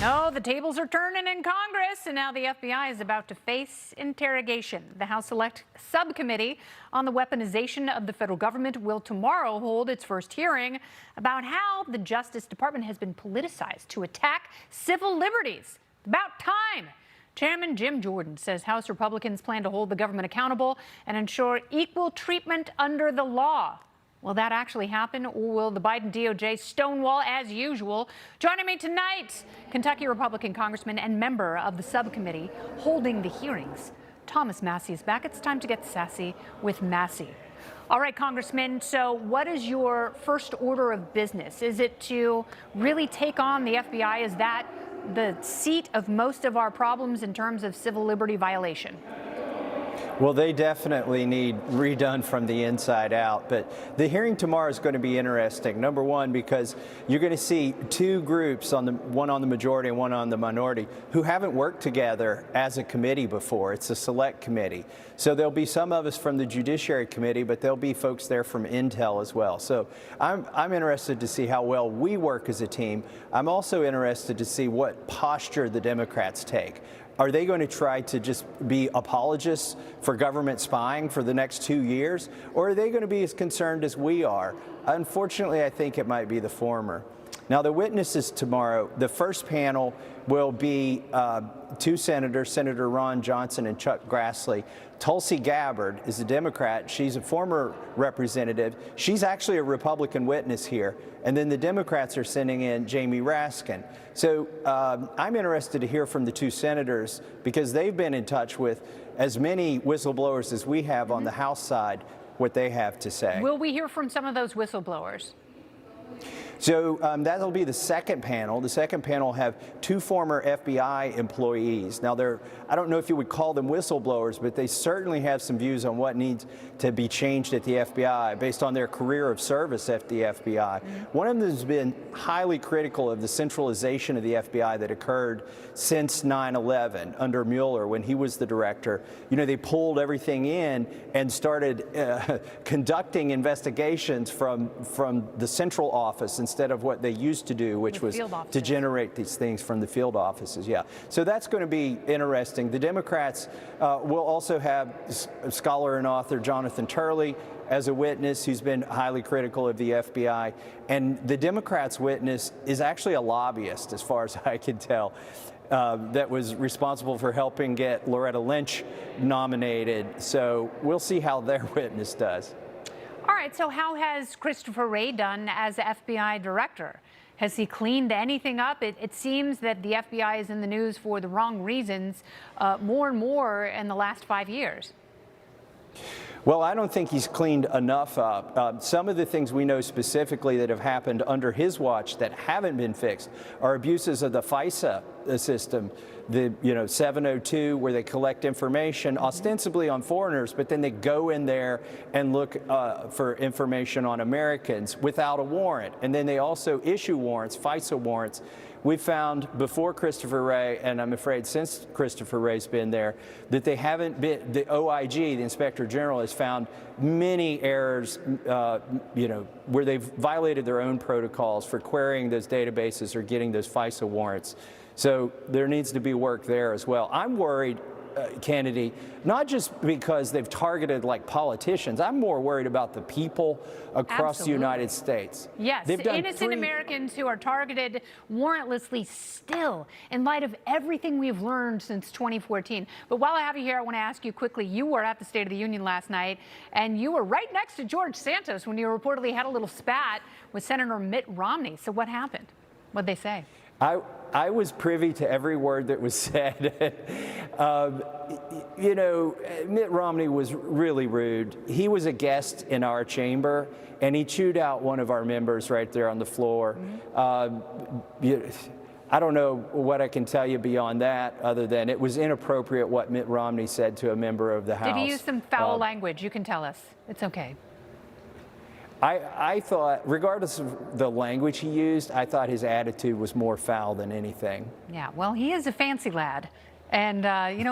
No, the tables are turning in Congress, and now the FBI is about to face interrogation. The House Select Subcommittee on the Weaponization of the Federal Government will tomorrow hold its first hearing about how the Justice Department has been politicized to attack civil liberties. About time. Chairman Jim Jordan says House Republicans plan to hold the government accountable and ensure equal treatment under the law. Will that actually happen, or will the Biden DOJ stonewall as usual? Joining me tonight, Kentucky Republican Congressman and member of the subcommittee holding the hearings, Thomas Massie is back. It's time to get sassy with Massie. All right, Congressman, so what is your first order of business? Is it to really take on the FBI? Is that the seat of most of our problems in terms of civil liberty violation? Well, they definitely need redone from the inside out. But the hearing tomorrow is going to be interesting. Number one, because you're going to see two groups, one on the majority and one on the minority, who haven't worked together as a committee before. It's a select committee. So there'll be some of us from the Judiciary Committee, but there'll be folks there from Intel as well. So I'm interested to see how well we work as a team. I'm also interested to see what posture the Democrats take. Are they going to try to just be apologists for government spying for the next 2 years? Or are they going to be as concerned as we are? Unfortunately, I think it might be the former. Now, the witnesses tomorrow, the first panel will be two senators, Senator Ron Johnson and Chuck Grassley. Tulsi Gabbard is a Democrat. She's a former representative. She's actually a Republican witness here. And then the Democrats are sending in Jamie Raskin. So I'm interested to hear from the two senators because they've been in touch with as many whistleblowers as we have on the House side, what they have to say. Will we hear from some of those whistleblowers? So that'll be the second panel. The second panel will have two former FBI employees. Now, I don't know if you would call them whistleblowers, but they certainly have some views on what needs to be changed at the FBI based on their career of service at the FBI. One of them has been highly critical of the centralization of the FBI that occurred since 9/11 under Mueller when he was the director. You know, they pulled everything in and started conducting investigations from the central office instead of what they used to do, which was to generate these things from the field offices. Yeah. So that's going to be interesting. The Democrats will also have scholar and author Jonathan Turley as a witness who's been highly critical of the FBI. And the Democrats' witness is actually a lobbyist, as far as I can tell, that was responsible for helping get Loretta Lynch nominated. So we'll see how their witness does. All right, so how has Christopher Wray done as FBI director? Has he cleaned anything up? It seems that the FBI is in the news for the wrong reasons more and more in the last 5 years. Well, I don't think he's cleaned enough up. Some of the things we know specifically that have happened under his watch that haven't been fixed are abuses of the FISA system, the 702, where they collect information ostensibly on foreigners, but then they go in there and look for information on Americans without a warrant. And then they also issue warrants, FISA warrants. We found before Christopher Wray, and I'm afraid since Christopher Wray's been there, that they haven't been, the OIG, the Inspector General, has found many errors, where they've violated their own protocols for querying those databases or getting those FISA warrants. So there needs to be work there as well. I'm worried, Kennedy, not just because they've targeted like politicians. I'm more worried about the people across the United States. Yes, innocent Americans who are targeted warrantlessly still, in light of everything we've learned since 2014. But while I have you here, I want to ask you quickly, you were at the State of the Union last night, and you were right next to George Santos when you reportedly had a little spat with Senator Mitt Romney. So what happened? What'd they say? I was privy to every word that was said. Mitt Romney was really rude. He was a guest in our chamber, and he chewed out one of our members right there on the floor. I don't know what I can tell you beyond that, other than it was inappropriate what Mitt Romney said to a member of the House. Did he use some foul language? You can tell us. It's okay. I thought, regardless of the language he used, I thought his attitude was more foul than anything. Yeah, well, he is a fancy lad. And,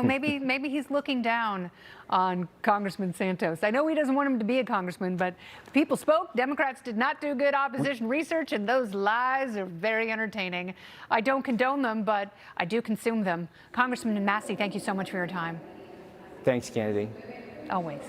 maybe he's looking down on Congressman Santos. I know he doesn't want him to be a congressman, but people spoke. Democrats did not do good opposition research, and those lies are very entertaining. I don't condone them, but I do consume them. Congressman Massie, thank you so much for your time. Thanks, Kennedy. Always.